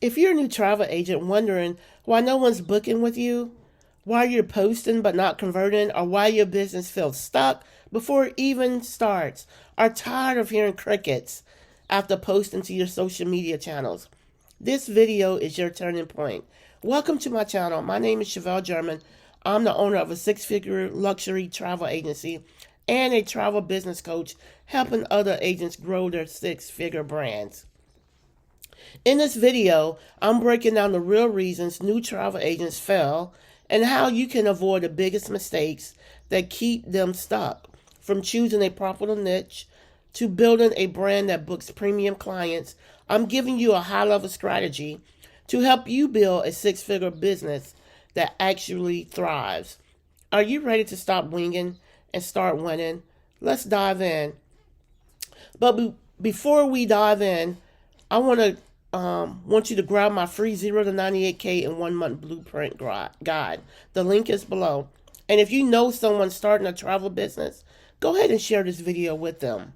If you're a new travel agent wondering why no one's booking with you, why you're posting but not converting, or why your business feels stuck before it even starts, are tired of hearing crickets after posting to your social media channels, this video is your turning point. Welcome to my channel. My name is Chevelle German. I'm the owner of a six-figure luxury travel agency and a travel business coach helping other agents grow their six-figure brands. In this video, I'm breaking down the real reasons new travel agents fail and how you can avoid the biggest mistakes that keep them stuck, from choosing a profitable niche to building a brand that books premium clients. I'm giving you a high-level strategy to help you build a six-figure business that actually thrives. Are you ready to stop winging and start winning? Let's dive in. But before we dive in, I want you to grab my free 0 to 98K in 1 month blueprint guide. The link is below. And if you know someone starting a travel business, go ahead and share this video with them.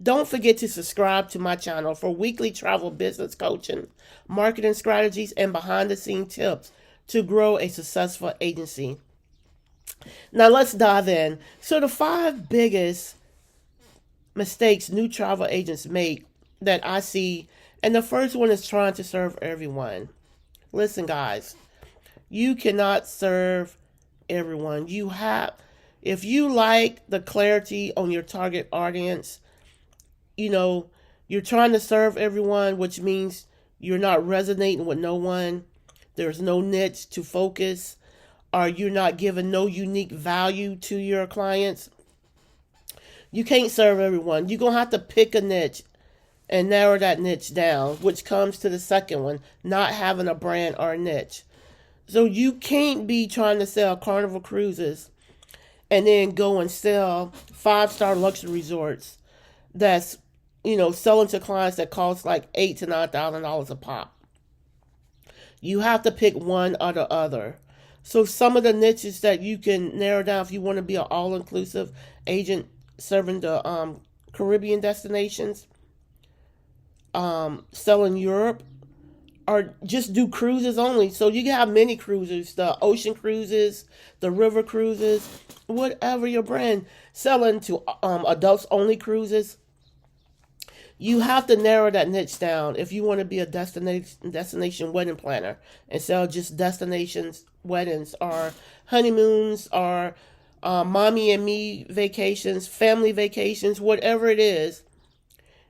Don't forget to subscribe to my channel for weekly travel business coaching, marketing strategies, and behind the scenes tips to grow a successful agency. Now let's dive in. So the 5 biggest mistakes new travel agents make that I see, and the first one is trying to serve everyone. Listen, guys, you cannot serve everyone. If you like the clarity on your target audience, you're trying to serve everyone, which means you're not resonating with no one. There's no niche to focus, or you're not giving no unique value to your clients. You can't serve everyone. You're going to have to pick a niche and narrow that niche down, which comes to the second one, not having a brand or a niche. So you can't be trying to sell Carnival cruises and then go and sell 5-star luxury resorts that's, selling to clients that cost like $8,000 to $9,000 a pop. You have to pick one or the other. So some of the niches that you can narrow down if you want to be an all-inclusive agent serving the Caribbean destinations, selling Europe, or just do cruises only. So you can have many cruises, the ocean cruises, the river cruises, whatever your brand, selling to adults only cruises. You have to narrow that niche down if you want to be a destination wedding planner and sell just destinations weddings or honeymoons or mommy and me vacations, family vacations, whatever it is.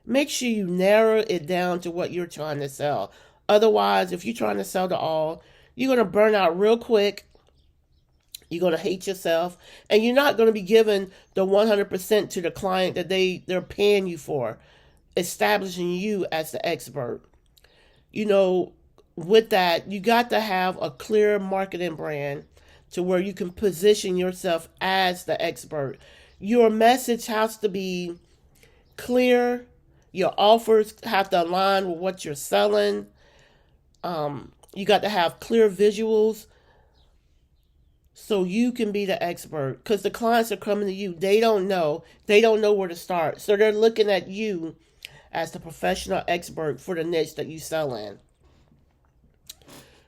Make sure you narrow it down to what you're trying to sell. Otherwise, if you're trying to sell to all, you're going to burn out real quick. You're going to hate yourself, and you're not going to be giving the 100% to the client that they're paying you for, establishing you as the expert. With that, you got to have a clear marketing brand to where you can position yourself as the expert. Your message has to be clear. Your offers have to align with what you're selling. You got to have clear visuals so you can be the expert, because the clients are coming to you. They don't know where to start. So they're looking at you as the professional expert for the niche that you sell in.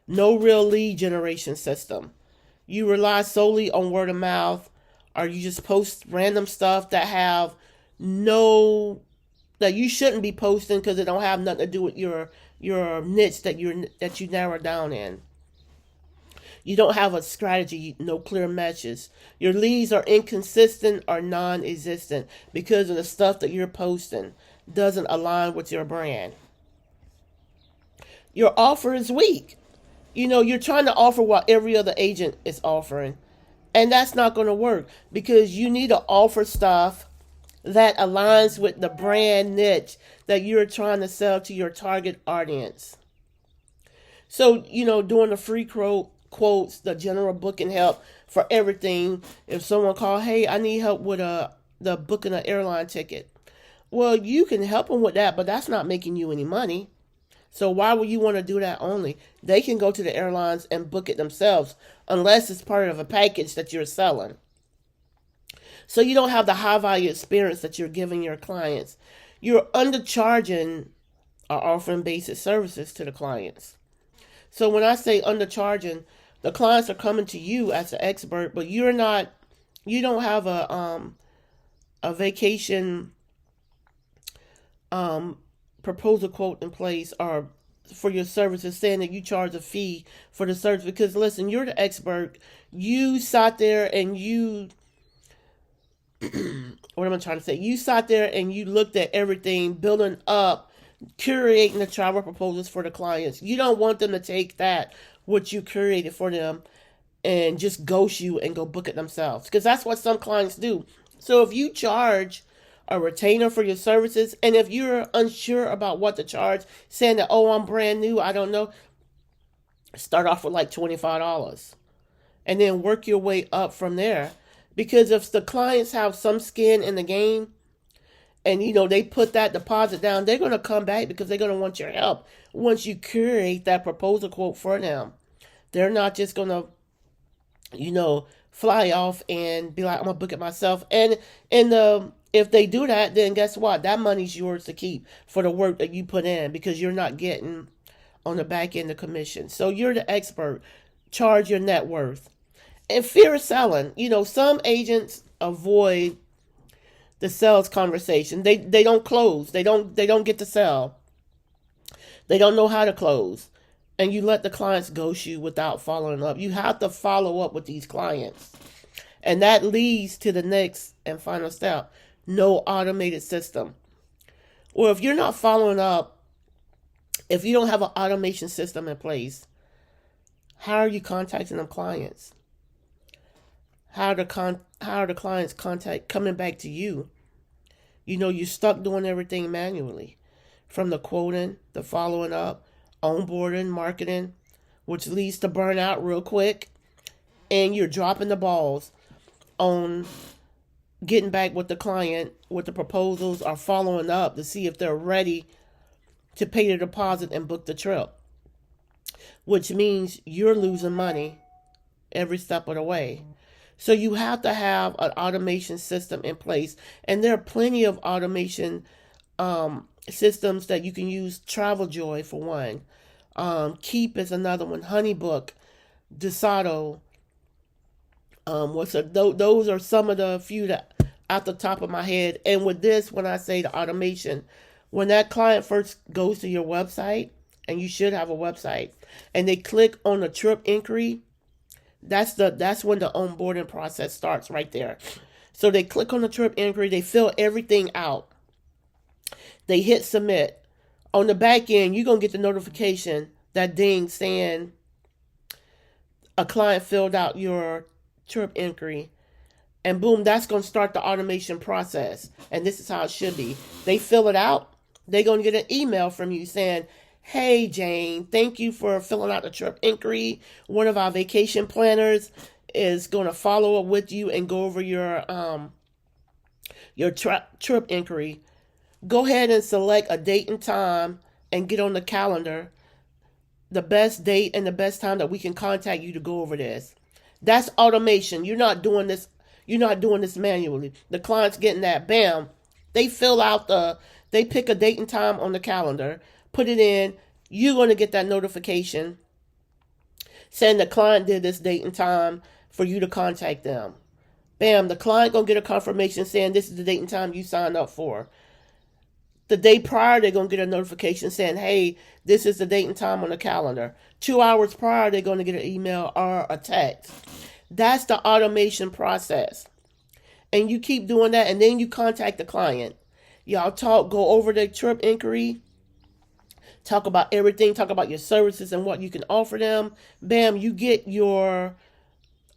No real lead generation system. You rely solely on word of mouth, or you just post random stuff that you shouldn't be posting because it don't have nothing to do with your niche that you narrow down in. You don't have a strategy, no clear messages. Your leads are inconsistent or non-existent because of the stuff that you're posting doesn't align with your brand. Your offer is weak. You're trying to offer what every other agent is offering, and that's not going to work, because you need to offer stuff that aligns with the brand niche that you're trying to sell to your target audience. So, doing the free quotes, the general booking help for everything. If someone call, hey, I need help with the booking an airline ticket. Well, you can help them with that, but that's not making you any money. So why would you want to do that only? They can go to the airlines and book it themselves, unless it's part of a package that you're selling. So you don't have the high value experience that you're giving your clients. You're undercharging are offering basic services to the clients. So when I say undercharging, the clients are coming to you as an expert, but you don't have a vacation proposal quote in place or for your services, saying that you charge a fee for the service. Because listen, you're the expert. You sat there and you what am I trying to say? You sat there and you looked at everything, building up, curating the travel proposals for the clients. You don't want them to take that, what you curated for them, and just ghost you and go book it themselves. Because that's what some clients do. So if you charge a retainer for your services, and if you're unsure about what to charge, saying that, oh, I'm brand new, I don't know, start off with like $25 and then work your way up from there. Because if the clients have some skin in the game and, they put that deposit down, they're going to come back because they're going to want your help once you curate that proposal quote for them. They're not just going to, fly off and be like, I'm going to book it myself. And if they do that, then guess what? That money's yours to keep for the work that you put in, because you're not getting on the back end the commission. So you're the expert. Charge your net worth. And fear of selling. Some agents avoid the sales conversation. They don't close. They don't get to sell. They don't know how to close. And you let the clients ghost you without following up. You have to follow up with these clients. And that leads to the next and final step. No automated system. Or if you're not following up, if you don't have an automation system in place, how are you contacting them clients? How are the clients coming back to you? You're stuck doing everything manually. From the quoting, the following up, onboarding, marketing, which leads to burnout real quick. And you're dropping the balls on getting back with the client with the proposals or following up to see if they're ready to pay the deposit and book the trip. Which means you're losing money every step of the way. So you have to have an automation system in place. And there are plenty of automation systems that you can use. TravelJoy for one. Keep is another one. HoneyBook, Dosado. Those are some of the few that at the top of my head. And with this, when I say the automation, when that client first goes to your website, and you should have a website, and they click on the trip inquiry, that's when the onboarding process starts right there. So they click on the trip inquiry, they fill everything out, they hit submit. On the back end, you're going to get the notification, that ding saying a client filled out your trip inquiry. And boom, that's going to start the automation process. And this is how it should be. They fill it out. They're going to get an email from you saying, hey, Jane, thank you for filling out the trip inquiry. One of our vacation planners is going to follow up with you and go over your trip inquiry. Go ahead and select a date and time and get on the calendar the best date and the best time that we can contact you to go over this. That's automation. You're not doing this manually. The client's getting that. Bam. They they pick a date and time on the calendar, put it in. You're going to get that notification saying the client did this date and time for you to contact them. Bam. The client going to get a confirmation saying this is the date and time you signed up for. The day prior, they're going to get a notification saying, hey, this is the date and time on the calendar. 2 hours prior, they're going to get an email or a text. That's the automation process. And you keep doing that, and then you contact the client. Y'all go over the trip inquiry, talk about everything, talk about your services and what you can offer them. Bam, you get your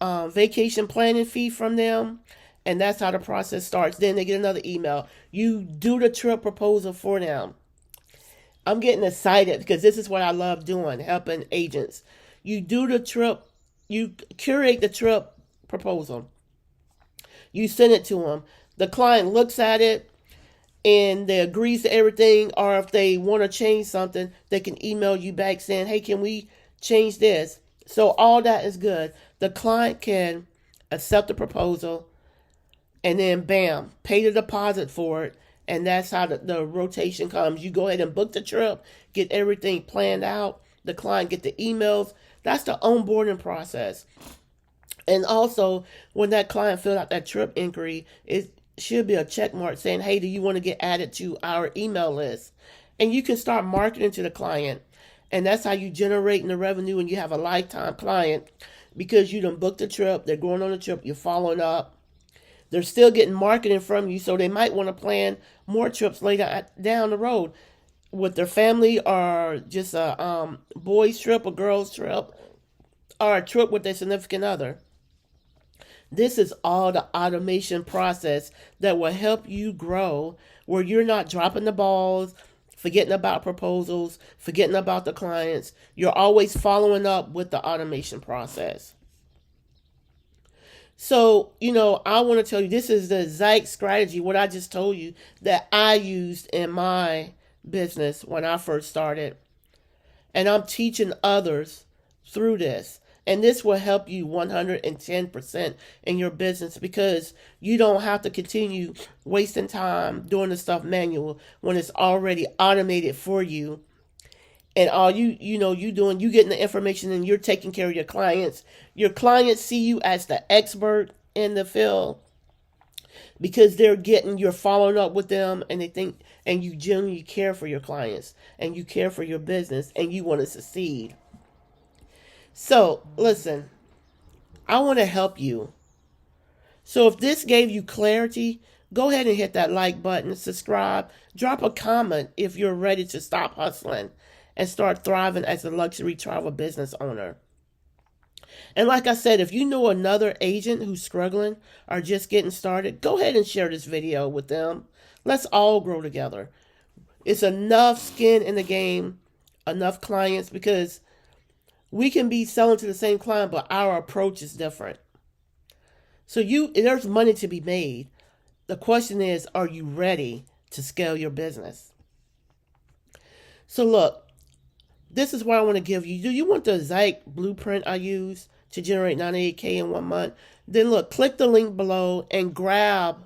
vacation planning fee from them. And that's how the process starts. Then they get another email. You do the trip proposal for them. I'm getting excited because this is what I love doing, helping agents. You do the trip, you curate the trip proposal. You send it to them. The client looks at it and they agrees to everything. Or if they want to change something, they can email you back saying, hey, can we change this? So all that is good. The client can accept the proposal, and then bam, pay the deposit for it, And that's how the rotation comes. You go ahead and book the trip, get everything planned out. The client get the emails. That's the onboarding process. And also, when that client filled out that trip inquiry, it should be a check mark saying, hey, do you want to get added to our email list? And you can start marketing to the client. And that's how you generate the revenue, and you have a lifetime client because you done booked the trip. They're going on the trip. You're following up. They're still getting marketing from you, so they might want to plan more trips later down the road with their family, or just a boys trip, a girls trip, or a trip with their significant other. This is all the automation process that will help you grow, where you're not dropping the balls, forgetting about proposals, forgetting about the clients. You're always following up with the automation process. So, I want to tell you, this is the exact strategy, what I just told you, that I used in my business when I first started. And I'm teaching others through this. And this will help you 110% in your business, because you don't have to continue wasting time doing the stuff manual when it's already automated for you. And all you doing, you getting the information and you're taking care of your clients. Your clients see you as the expert in the field because you're following up with them, and they think, and you genuinely care for your clients, and you care for your business, and you want to succeed. So, listen, I want to help you. So if this gave you clarity, go ahead and hit that like button, subscribe, drop a comment if you're ready to stop hustling and start thriving as a luxury travel business owner. And like I said, if you know another agent who's struggling or just getting started, go ahead and share this video with them. Let's all grow together. It's enough skin in the game, enough clients, because we can be selling to the same client, but our approach is different. So there's money to be made. The question is, are you ready to scale your business? So look, this is what I want to give you. Do you want the exact blueprint I use to generate $98K in 1 month? Then look, click the link below and grab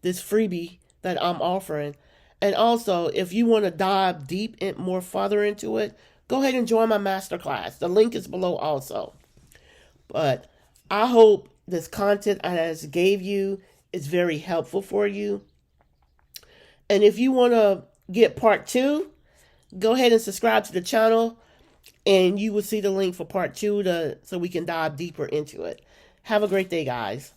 this freebie that I'm offering. And also, if you want to dive deep and more further into it, go ahead and join my masterclass. The link is below also. But I hope this content I just gave you is very helpful for you. And if you want to get part 2, go ahead and subscribe to the channel, and you will see the link for part 2 so we can dive deeper into it. Have a great day, guys.